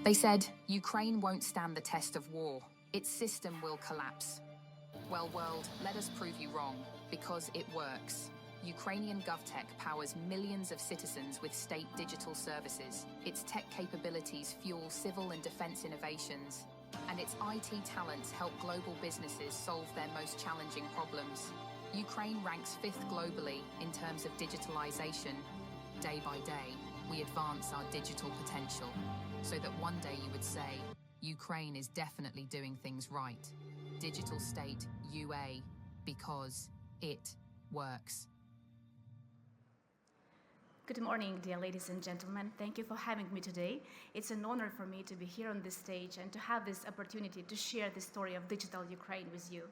They said, Ukraine won't stand the test of war. Its system will collapse. Well, world, let us prove you wrong, because it works. Ukrainian GovTech powers millions of citizens with state digital services. Its tech capabilities fuel civil and defense innovations, and its IT talents help global businesses solve their most challenging problems. Ukraine ranks 5th globally in terms of digitalization. Day by day, we advance our digital potential, so that one day you would say, Ukraine is definitely doing things right. Digital State UA, because it works. Good morning, dear ladies and gentlemen. Thank you for having me today. It's an honor for me to be here on this stage and to have this opportunity to share the story of digital Ukraine with you.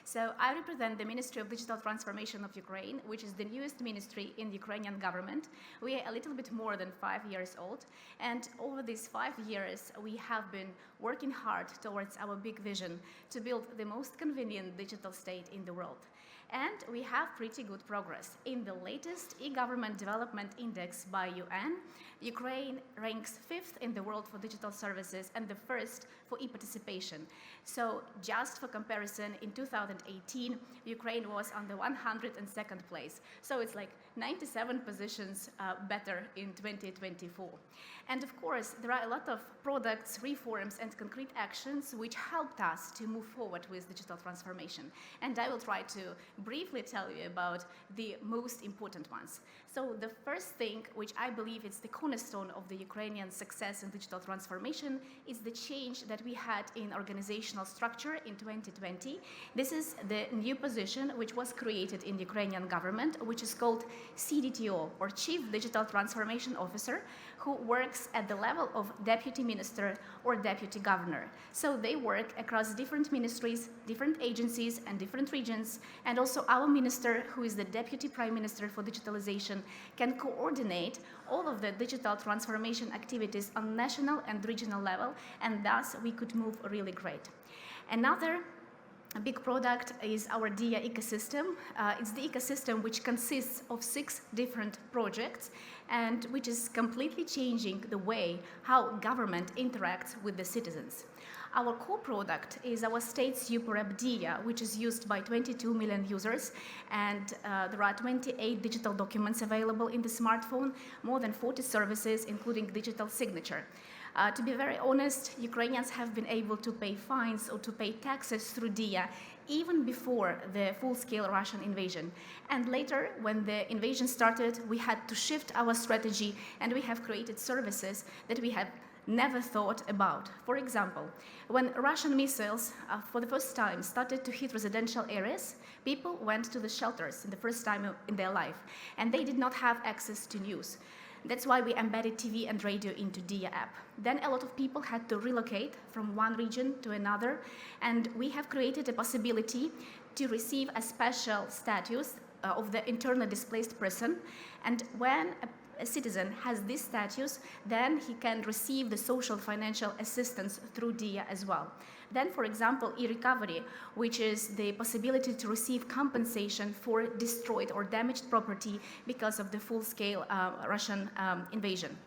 So I represent the Ministry of Digital Transformation of Ukraine, which is the newest ministry in the Ukrainian government. We are a little bit more than 5 years old, and over these 5 years, we have been working hard towards our big vision to build the most convenient digital state in the world. And we have pretty good progress. In the latest e-government development index by UN, Ukraine ranks 5th in the world for digital services and the 1st for e-participation. So just for comparison, in 2018, Ukraine was on the 102nd place. So it's like 97 positions better in 2024. And of course, there are a lot of products, reforms, and concrete actions which helped us to move forward with digital transformation. And I will try to briefly tell you about the most important ones. So the first thing, which I believe is the cornerstone of the Ukrainian success in digital transformation, is the change that we had in organizational structure in 2020. This is the new position which was created in the Ukrainian government, which is called CDTO, or Chief Digital Transformation Officer, who works at the level of Deputy Minister or Deputy Governor. So they work across different ministries, different agencies, and different regions, and also our minister, who is the Deputy Prime Minister for Digitalization, can coordinate all of the digital transformation activities on national and regional level, and thus we could move really great. Another big product is our DIA ecosystem. It's the ecosystem which consists of 6 different projects and which is completely changing the way how government interacts with the citizens. Our core product is our state super app DIA, which is used by 22 million users, and there are 28 digital documents available in the smartphone, more than 40 services, including digital signature. To be very honest, Ukrainians have been able to pay fines or to pay taxes through DIA even before the full-scale Russian invasion. And later, when the invasion started, we had to shift our strategy, and we have created services that we have never thought about. For example, when Russian missiles for the first time started to hit residential areas, people went to the shelters in the first time in their life, and they did not have access to news. That's why we embedded TV and radio into DIA app. Then a lot of people had to relocate from one region to another, and we have created a possibility to receive a special status of the internally displaced person. And when a citizen has this status, then he can receive the social financial assistance through DIA as well. Then, for example, e-recovery, which is the possibility to receive compensation for destroyed or damaged property because of the full-scale Russian invasion.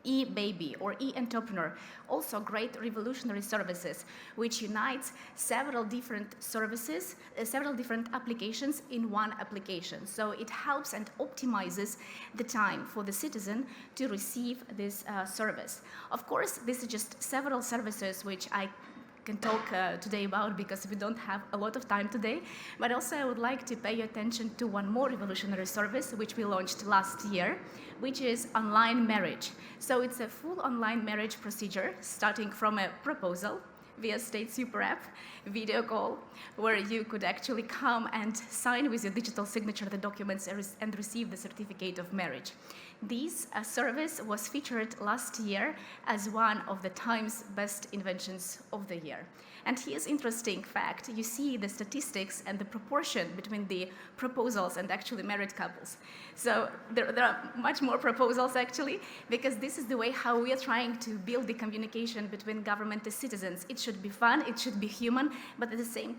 E-Baby or E-Entrepreneur, also great revolutionary services, which unites several different services, several different applications in one application. So it helps and optimizes the time for the citizen to receive this service. Of course, this is just several services which I can talk today about because we don't have a lot of time today, but also I would like to pay attention to one more revolutionary service which we launched last year, which is online marriage. So it's a full online marriage procedure starting from a proposal via State Super App, video call, where you could actually come and sign with your digital signature the documents and receive the certificate of marriage. This service was featured last year as one of the Times Best Inventions of the Year. And here's interesting fact. You see the statistics and the proportion between the proposals and actually married couples. So there are much more proposals actually, because this is the way how we are trying to build the communication between government and citizens. It should be fun, it should be human, but at the same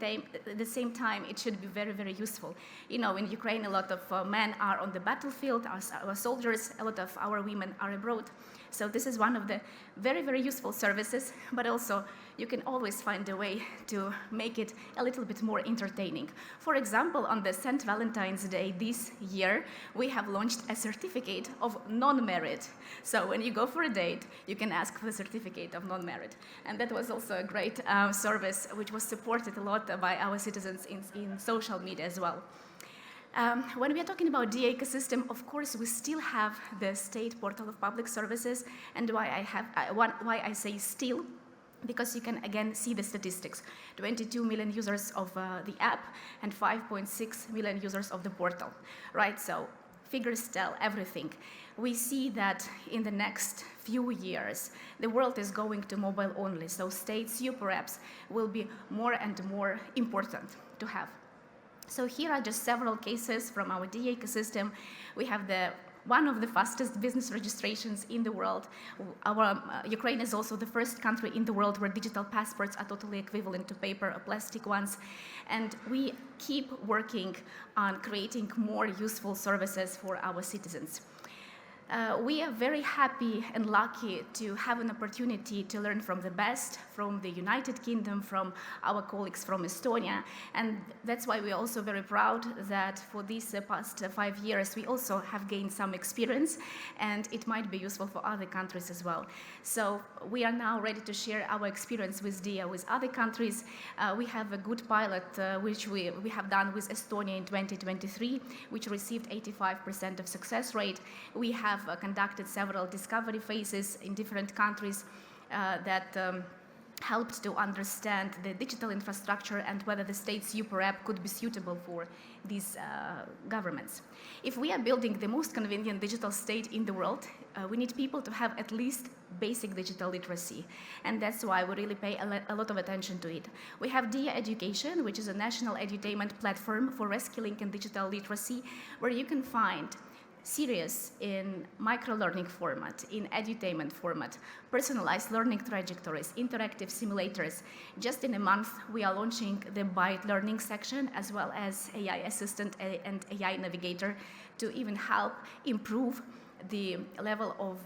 time, it should be very, very useful. You know, in Ukraine, a lot of men are on the battlefield, our soldiers, a lot of our women are abroad. So this is one of the very, very useful services, but also you can always find a way to make it a little bit more entertaining. For example, on the St. Valentine's Day this year, we have launched a certificate of non-merit. So when you go for a date, you can ask for the certificate of non-merit. And that was also a great service, which was supported a lot by our citizens in social media as well. When we are talking about DIA ecosystem, of course, we still have the State Portal of Public Services, and why I say still, because you can again see the statistics. 22 million users of the app and 5.6 million users of the portal, right? So figures tell everything. We see that in the next few years, the world is going to mobile only, so state super apps will be more and more important to have. So here are just several cases from our DIA ecosystem. We have one of the fastest business registrations in the world. Ukraine is also the first country in the world where digital passports are totally equivalent to paper or plastic ones. And we keep working on creating more useful services for our citizens. We are very happy and lucky to have an opportunity to learn from the best, from the United Kingdom, from our colleagues from Estonia. And that's why we're also very proud that for these past 5 years, we also have gained some experience, and it might be useful for other countries as well. So we are now ready to share our experience with DIA with other countries. We have a good pilot, which we have done with Estonia in 2023, which received 85% of success rate. We have conducted several discovery phases in different countries that helped to understand the digital infrastructure and whether the state super app could be suitable for these governments. If we are building the most convenient digital state in the world, we need people to have at least basic digital literacy, and that's why we really pay a lot of attention to it. We have DIA Education, which is a national edutainment platform for reskilling and digital literacy, where you can find series in micro-learning format, in edutainment format, personalized learning trajectories, interactive simulators. Just in a month, we are launching the Byte Learning section, as well as AI Assistant and AI Navigator, to even help improve the level of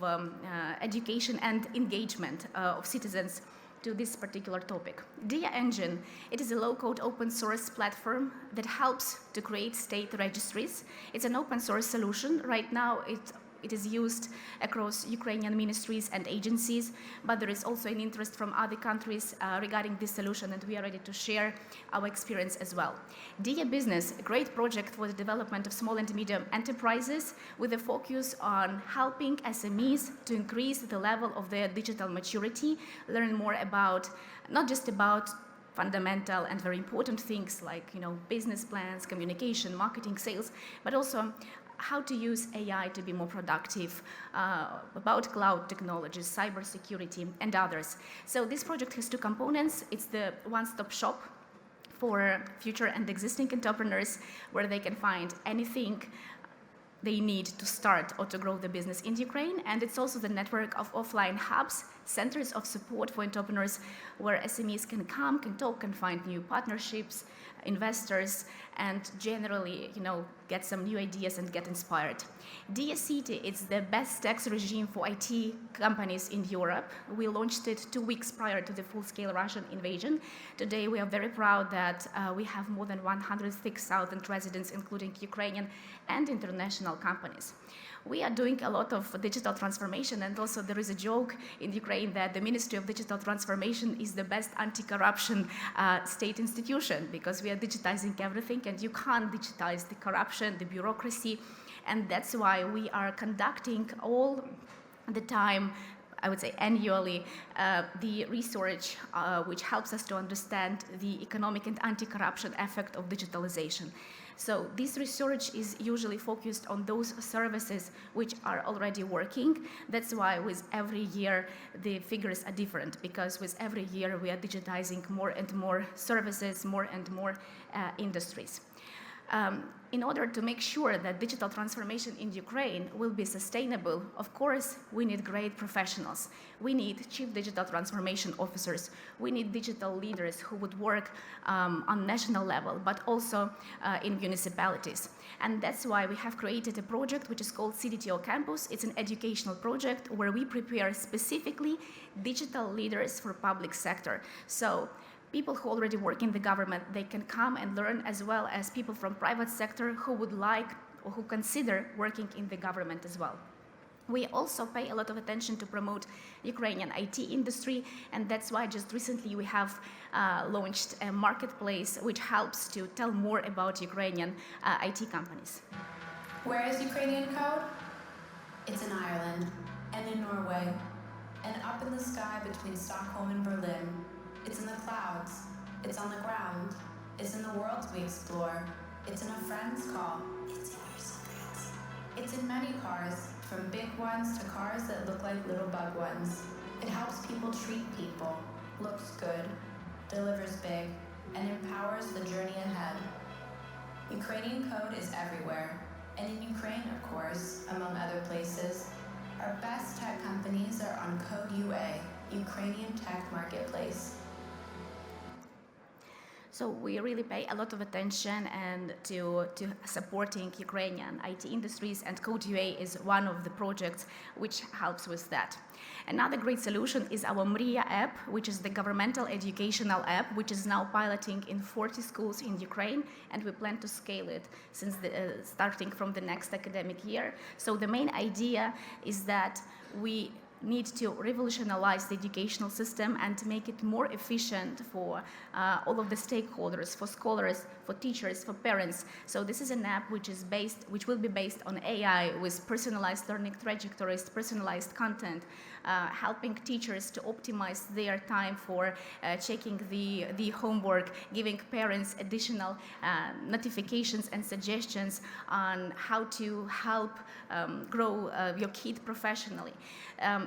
education and engagement of citizens to this particular topic. DIA Engine, it is a low-code open source platform that helps to create state registries. It's an open source solution. Right now, it is used across Ukrainian ministries and agencies, but there is also an interest from other countries regarding this solution, and we are ready to share our experience as well. DIA Business, a great project for the development of small and medium enterprises with a focus on helping SMEs to increase the level of their digital maturity, learn more about, not just about fundamental and very important things like, business plans, communication, marketing, sales, but also how to use AI to be more productive, about cloud technologies, cybersecurity, and others. So this project has two components. It's the one-stop shop for future and existing entrepreneurs, where they can find anything they need to start or to grow the business in Ukraine. And it's also the network of offline hubs, centers of support for entrepreneurs, where SMEs can come, can talk, can find new partnerships, investors, and generally, get some new ideas and get inspired. DIA City is the best tax regime for IT companies in Europe. We launched it 2 weeks prior to the full-scale Russian invasion. Today, we are very proud that we have more than 106,000 residents, including Ukrainian and international companies. We are doing a lot of digital transformation, and also there is a joke in Ukraine that the Ministry of Digital Transformation is the best anti-corruption state institution, because we are digitizing everything, and you can't digitize the corruption, the bureaucracy, and that's why we are conducting all the time, I would say annually, the research which helps us to understand the economic and anti-corruption effect of digitalization. So this research is usually focused on those services which are already working. That's why with every year the figures are different, because with every year we are digitizing more and more services, more and more industries. In order to make sure that digital transformation in Ukraine will be sustainable, of course, we need great professionals. We need chief digital transformation officers. We need digital leaders who would work on national level, but also in municipalities. And that's why we have created a project which is called CDTO Campus. It's an educational project where we prepare specifically digital leaders for public sector. So people who already work in the government, they can come and learn, as well as people from private sector who would like or who consider working in the government as well. We also pay a lot of attention to promote Ukrainian IT industry, and that's why just recently we have launched a marketplace which helps to tell more about Ukrainian IT companies. Where is Ukrainian code? It's in Ireland, and in Norway, and up in the sky between Stockholm and Berlin. It's in the clouds, it's on the ground, it's in the worlds we explore, it's in a friend's call, it's in your secrets. It's in many cars, from big ones to cars that look like little bug ones. It helps people treat people, looks good, delivers big, and empowers the journey ahead. Ukrainian code is everywhere, and in Ukraine, of course, among other places. Our best tech companies are on Code UA, Ukrainian tech marketplace. So we really pay a lot of attention and to supporting Ukrainian IT industries, and Code UA is one of the projects which helps with that. Another great solution is our Valeriya app, which is the governmental educational app, which is now piloting in 40 schools in Ukraine, and we plan to scale it since starting from the next academic year. So the main idea is that we need to revolutionize the educational system and to make it more efficient for all of the stakeholders, for scholars, for teachers, for parents. So this is an app which will be based on AI with personalized learning trajectories, personalized content, helping teachers to optimize their time for checking the homework, giving parents additional notifications and suggestions on how to help grow your kid professionally.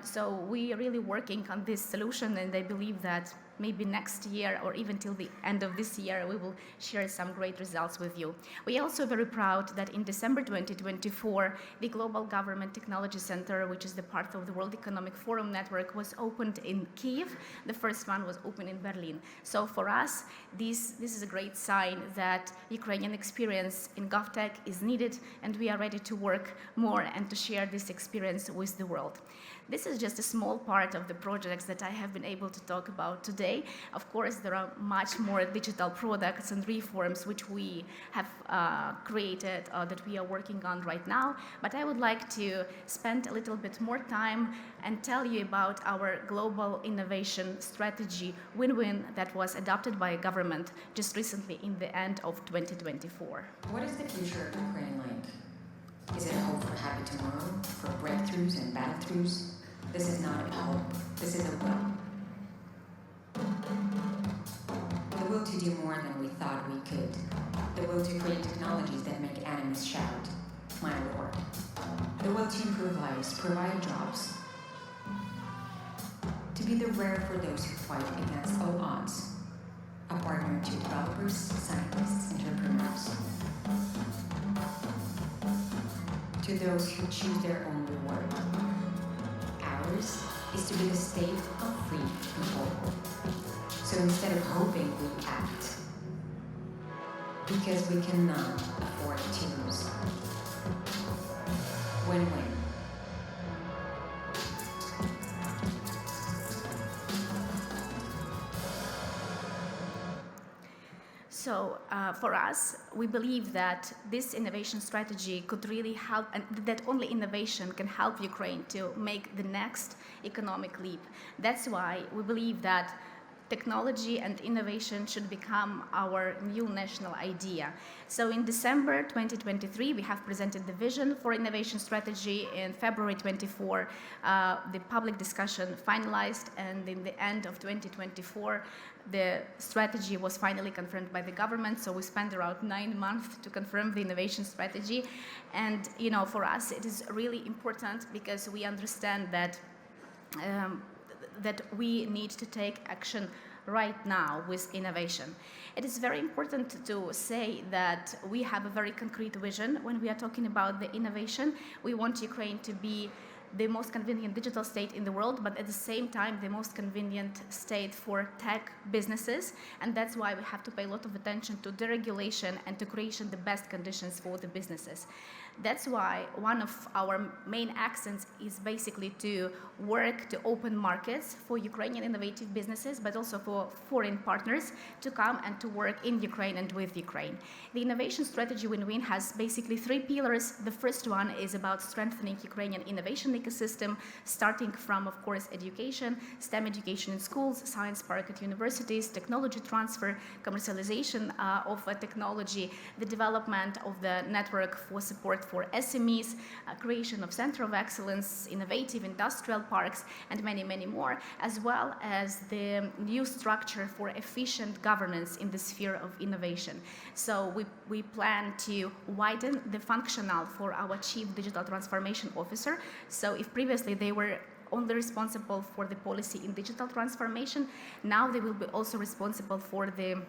So we are really working on this solution, and I believe that maybe next year or even till the end of this year, we will share some great results with you. We are also very proud that in December 2024, the Global Government Technology Center, which is the part of the World Economic Forum network, was opened in Kyiv. The first one was opened in Berlin. So for us, this is a great sign that Ukrainian experience in GovTech is needed, and we are ready to work more and to share this experience with the world. This is just a small part of the projects that I have been able to talk about today. Of course, there are much more digital products and reforms which we have created that we are working on right now. But I would like to spend a little bit more time and tell you about our global innovation strategy win-win that was adopted by a government just recently in the end of 2024. What is the future of Ukraine like? Is it a hope for a happy tomorrow, for breakthroughs and battlethroughs? This is not a hope, this is a will. The will to do more than we thought we could. The will to create technologies that make enemies shout, my lord. The will to improve lives, provide jobs. To be the rare for those who fight against all odds. A partner to developers, scientists, entrepreneurs. To those who choose their own reward. Ours is to be the state of free control. So instead of hoping, we act. Because we cannot afford to lose. Win-win. So for us, we believe that this innovation strategy could really help, and that only innovation can help Ukraine to make the next economic leap. That's why we believe that technology and innovation should become our new national idea. So in December 2023, we have presented the vision for innovation strategy. In February 24, the public discussion finalized, and in the end of 2024, the strategy was finally confirmed by the government. So we spent around 9 months to confirm the innovation strategy. And for us, it is really important because we understand that that we need to take action right now with innovation. It is very important to say that we have a very concrete vision when we are talking about the innovation. We want Ukraine to be the most convenient digital state in the world, but at the same time, the most convenient state for tech businesses. And that's why we have to pay a lot of attention to deregulation and to creation the best conditions for the businesses. That's why one of our main accents is basically to work to open markets for Ukrainian innovative businesses, but also for foreign partners to come and to work in Ukraine and with Ukraine. The innovation strategy win-win has basically 3 pillars. The first one is about strengthening Ukrainian innovation ecosystem, starting from, of course, education, STEM education in schools, science park at universities, technology transfer, commercialization of technology, the development of the network for support for SMEs, creation of center of excellence, innovative industrial parks, and many, many more, as well as the new structure for efficient governance in the sphere of innovation. So we plan to widen the functional for our Chief Digital Transformation Officer. So if previously they were only responsible for the policy in digital transformation, now they will be also responsible for the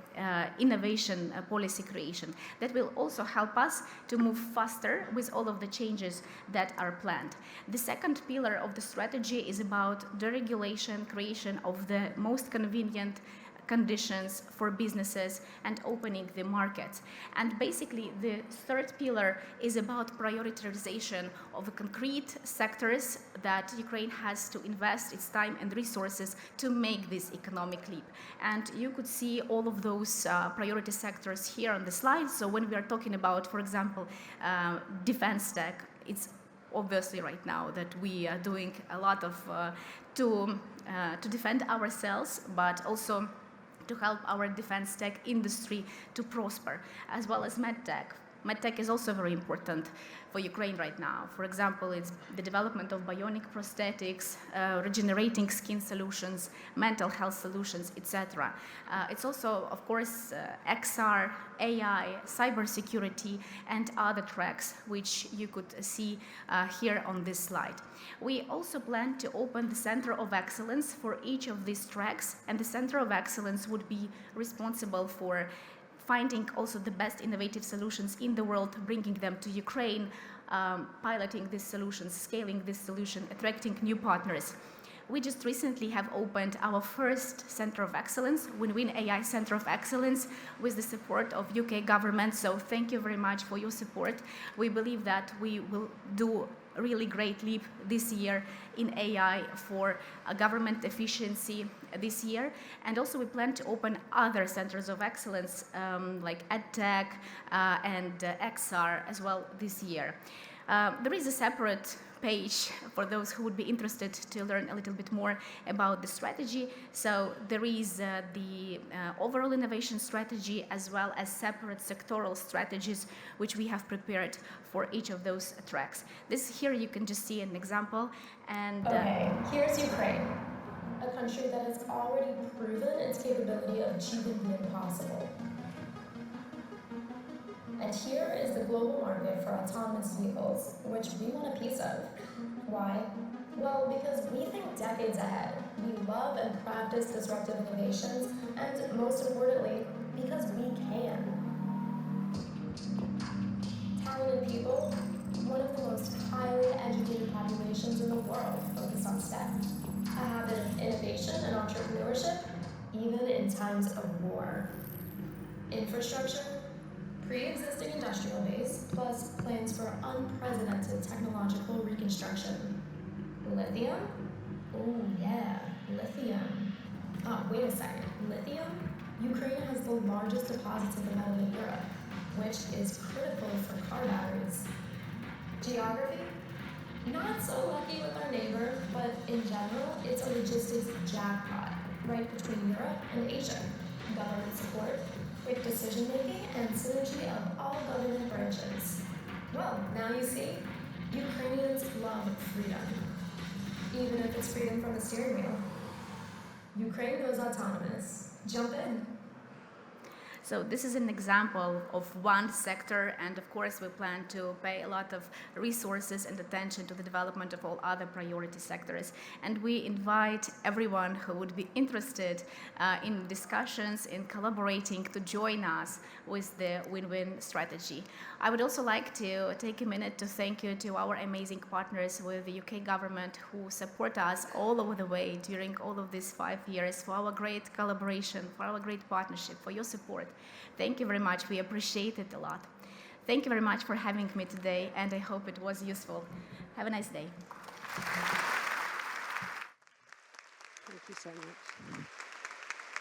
innovation policy creation. That will also help us to move faster with all of the changes that are planned. The second pillar of the strategy is about deregulation, creation of the most convenient conditions for businesses and opening the markets. And basically, the third pillar is about prioritization of concrete sectors that Ukraine has to invest its time and resources to make this economic leap. And you could see all of those priority sectors here on the slide. So when we are talking about, for example, defense tech, it's obviously right now that we are doing a lot of to defend ourselves, but also to help our defense tech industry to prosper, as well as medtech. Medtech is also very important for Ukraine right now. For example, it's the development of bionic prosthetics, regenerating skin solutions, mental health solutions, etc. It's also, of course, XR, AI, cybersecurity, and other tracks, which you could see here on this slide. We also plan to open the Center of Excellence for each of these tracks, and the Center of Excellence would be responsible for finding also the best innovative solutions in the world, bringing them to Ukraine, piloting these solutions, scaling this solution, attracting new partners. We just recently have opened our first Center of Excellence, Win-Win AI Center of Excellence, with the support of UK government. So thank you very much for your support. We believe that we will do a really great leap this year in AI for government efficiency this year. And also we plan to open other centers of excellence like EdTech and XR as well this year. There is a separate page for those who would be interested to learn a little bit more about the strategy. So there is the overall innovation strategy as well as separate sectoral strategies which we have prepared for each of those tracks. This here you can just see an example. And okay, here's Ukraine, a country that has already proven its capability of achieving the impossible. And here is the global market for autonomous vehicles, which we want a piece of. Why? Well, because we think decades ahead. We love and practice disruptive innovations, and most importantly, because we can. Talented people, one of the most highly educated populations in the world focused on STEM. A habit of innovation and entrepreneurship, even in times of war. Infrastructure, pre-existing industrial base, plus plans for unprecedented technological reconstruction. Lithium? Oh yeah, lithium. Oh, wait a second. Lithium? Ukraine has the largest deposits of the metal in Europe, which is critical for car batteries. Geography? Not so lucky with our neighbor, but in general, it's a logistics jackpot, right between Europe and Asia. Government support, quick decision-making, and synergy of all government branches. Well, now you see, Ukrainians love freedom, even if it's freedom from the steering wheel. Ukraine goes autonomous. Jump in. So this is an example of one sector, and of course we plan to pay a lot of resources and attention to the development of all other priority sectors. And we invite everyone who would be interested in discussions, in collaborating, to join us with the win-win strategy. I would also like to take a minute to thank you to our amazing partners with the UK government who support us all over the way during all of these 5 years, for our great collaboration, for our great partnership, for your support. Thank you very much. We appreciate it a lot. Thank you very much for having me today, and I hope it was useful. Have a nice day. Thank you so much.